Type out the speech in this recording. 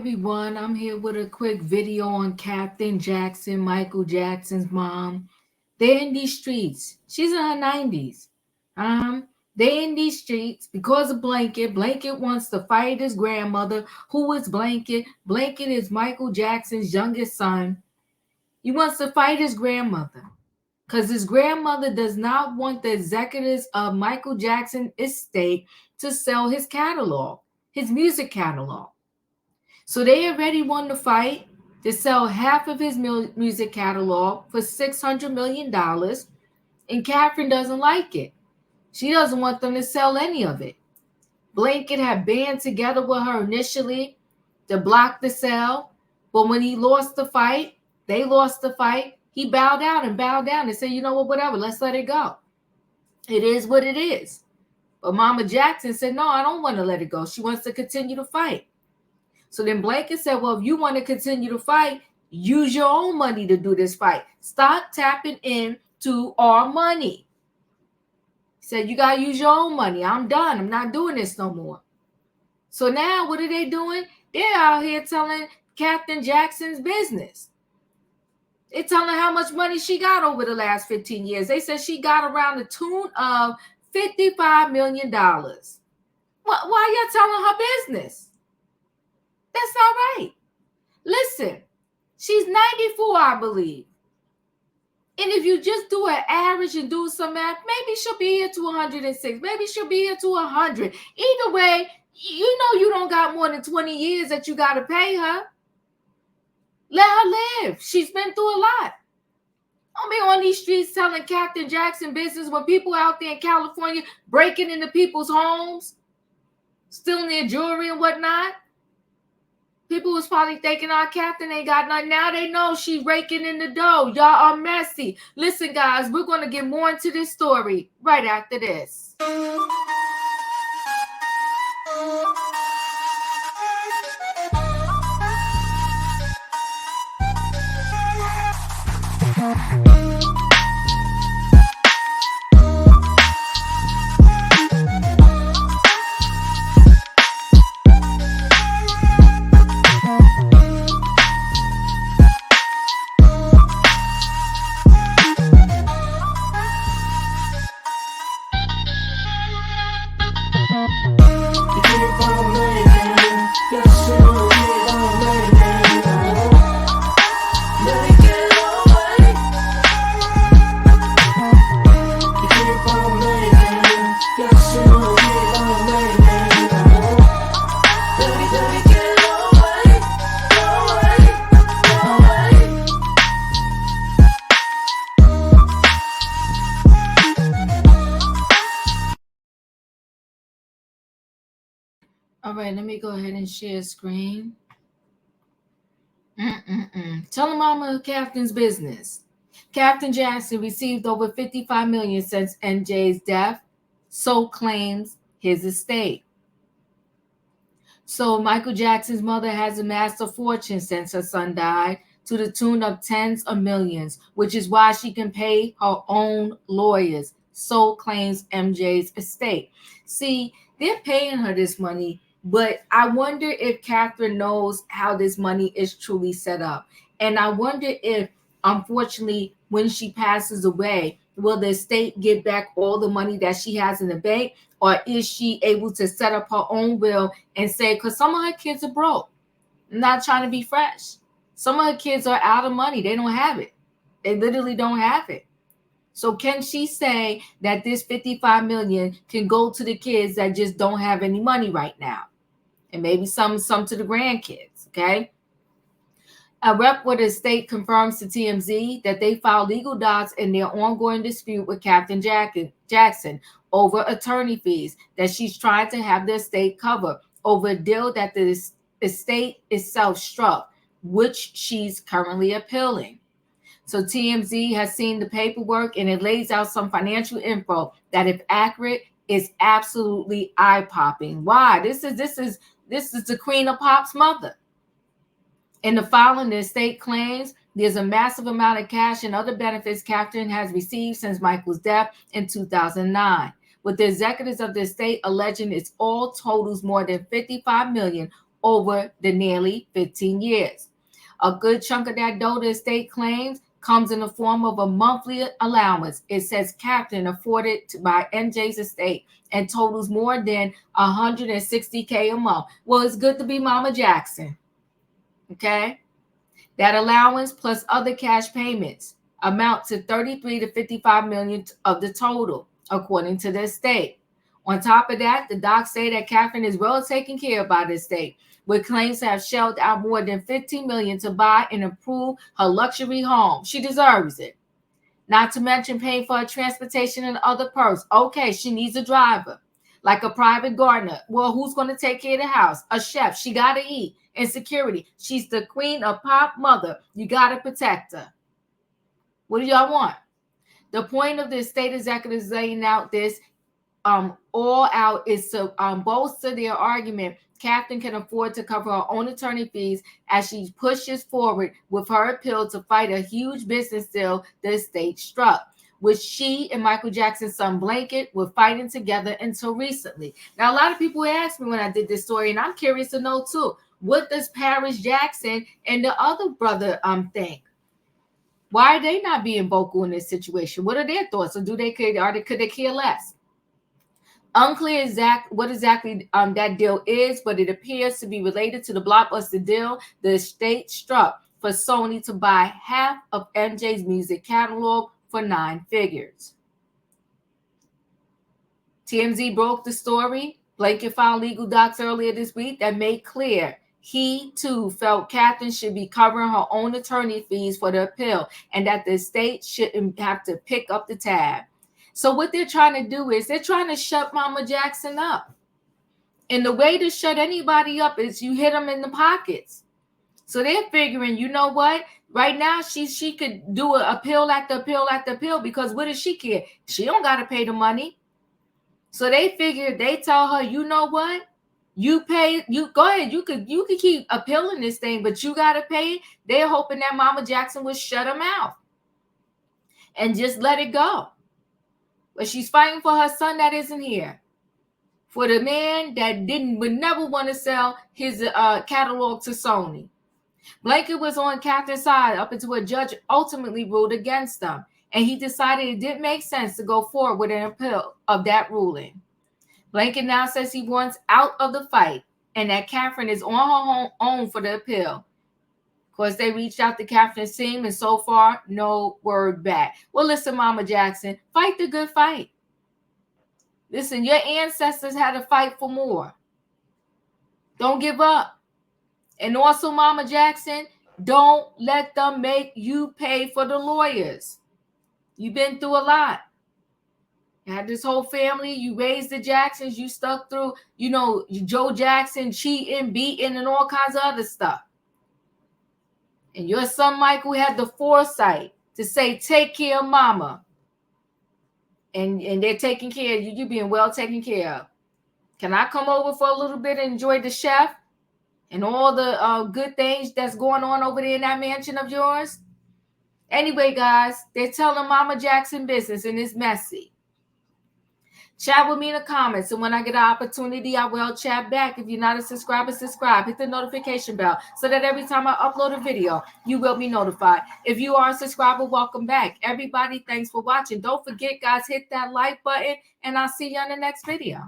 everyone. I'm here with a quick video on Katherine Jackson, Michael Jackson's mom. They're in these streets. She's in her 90s. They're in these streets because of Blanket. Blanket wants to fight his grandmother. Who is Blanket? Blanket is Michael Jackson's youngest son. He wants to fight his grandmother because his grandmother does not want the executives of Michael Jackson estate to sell his catalog, his music catalog. So they already won the fight to sell half of his music catalog for $600 million. And Katherine doesn't like it. She doesn't want them to sell any of it. Blanket had band together with her initially to block the sale. But when he lost the fight, they lost the fight, he bowed out and said, you know what, whatever, let's let it go. It is what it is. But Mama Jackson said, no, I don't want to let it go. She wants to continue to fight. So then Blanket said, well, if you want to continue to fight, use your own money to do this fight. Stop tapping into our money. He said, you got to use your own money. I'm done. I'm not doing this no more. So now what are they doing? They're out here telling Katherine Jackson's business. They're telling how much money she got over the last 15 years. They said she got around the tune of $55 million. Why y'all telling her business? That's not right. Listen, she's 94, I believe. And if you just do an average and do some math, maybe she'll be here to 106. Maybe she'll be here to 100. Either way, you know you don't got more than 20 years that you got to pay her. Let her live. She's been through a lot. Don't be on these streets telling Katherine Jackson business when people out there in California breaking into people's homes, stealing their jewelry and whatnot. People was probably thinking, Katherine ain't got nothing. Now they know she's raking in the dough. Y'all are messy. Listen, guys, we're going to get more into this story right after this. All right, let me go ahead and share screen. Telling Mama Katherine's business. Katherine Jackson received over $55 million since MJ's death, so claims his estate. So Michael Jackson's mother has amassed a fortune since her son died to the tune of tens of millions, which is why she can pay her own lawyers, so claims MJ's estate. See, they're paying her this money, but I wonder if Katherine knows how this money is truly set up. And I wonder if, unfortunately, when she passes away, will the estate get back all the money that she has in the bank? Or is she able to set up her own will and say, because some of her kids are broke, not trying to be fresh. Some of her kids are out of money. They don't have it. They literally don't have it. So can she say that this $55 million can go to the kids that just don't have any money right now? And maybe some to the grandkids, okay? A rep with the estate confirms to TMZ that they filed legal docs in their ongoing dispute with Katherine Jackson over attorney fees that she's trying to have the estate cover over a deal that the estate itself struck, which she's currently appealing. So TMZ has seen the paperwork and it lays out some financial info that, if accurate, is absolutely eye-popping. Why? This is the Queen of Pop's mother. In the filing, the estate claims there's a massive amount of cash and other benefits Katherine has received since Michael's death in 2009, with the executives of the estate alleging it's all totals more than $55 million over the nearly 15 years. A good chunk of that dough the estate claims comes in the form of a monthly allowance. It says Katherine afforded by MJ's estate and totals more than $160K a month. Well, it's good to be Mama Jackson. Okay? That allowance plus other cash payments amount to 33 to 55 million of the total, according to the estate. On top of that, the docs say that Katherine is well taken care of by the estate, with claims to have shelled out more than 15 million to buy and improve her luxury home. She deserves it. Not to mention paying for her transportation and other perks. Okay, she needs a driver, like a private gardener. Well, who's going to take care of the house? A chef. She got to eat. And security. She's the queen of pop mother. You got to protect her. What do y'all want? The point of the state executives laying out this all out is to bolster their argument. Katherine can afford to cover her own attorney fees as she pushes forward with her appeal to fight a huge business deal the estate struck, which she and Michael Jackson's son Blanket were fighting together until recently. Now, a lot of people asked me when I did this story, and I'm curious to know too, what does Paris Jackson and the other brother think? Why are they not being vocal in this situation? What are their thoughts? Or could they care less? Unclear what exactly that deal is, but it appears to be related to the blockbuster deal the estate struck for Sony to buy half of MJ's music catalog for 9 figures. TMZ broke the story. Blanket filed legal docs earlier this week that made clear he too felt Katherine should be covering her own attorney fees for the appeal and that the estate shouldn't have to pick up the tab. So what they're trying to do is they're trying to shut Mama Jackson up. And the way to shut anybody up is you hit them in the pockets. So they're figuring, you know what? Right now, she could do an appeal after appeal after appeal because what does she care? She don't got to pay the money. So they figured, they tell her, you know what? You pay, you go ahead, you could keep appealing this thing, but you got to pay. They're hoping that Mama Jackson would shut them out and just let it go. But she's fighting for her son that isn't here, for the man that would never want to sell his catalog to Sony. Blanket was on Katherine's side up until a judge ultimately ruled against them, and he decided it didn't make sense to go forward with an appeal of that ruling. Blanket now says he wants out of the fight and that Katherine is on her own for the appeal. Of course, they reached out to Katherine's team, and so far, no word back. Well, listen, Mama Jackson, fight the good fight. Listen, your ancestors had to fight for more. Don't give up. And also, Mama Jackson, don't let them make you pay for the lawyers. You've been through a lot. You had this whole family. You raised the Jacksons. You stuck through, Joe Jackson cheating, beating, and all kinds of other stuff. And your son Michael had the foresight to say, take care of Mama. And they're taking care of you. You're being well taken care of. Can I come over for a little bit and enjoy the chef and all the good things that's going on over there in that mansion of yours? Anyway, guys, they're telling Mama Jackson business, and it's messy. Chat with me in the comments, and when I get an opportunity, I will chat back. If you're not a subscriber, subscribe. Hit the notification bell so that every time I upload a video, you will be notified. If you are a subscriber, welcome back. Everybody, thanks for watching. Don't forget, guys, hit that like button, and I'll see you on the next video.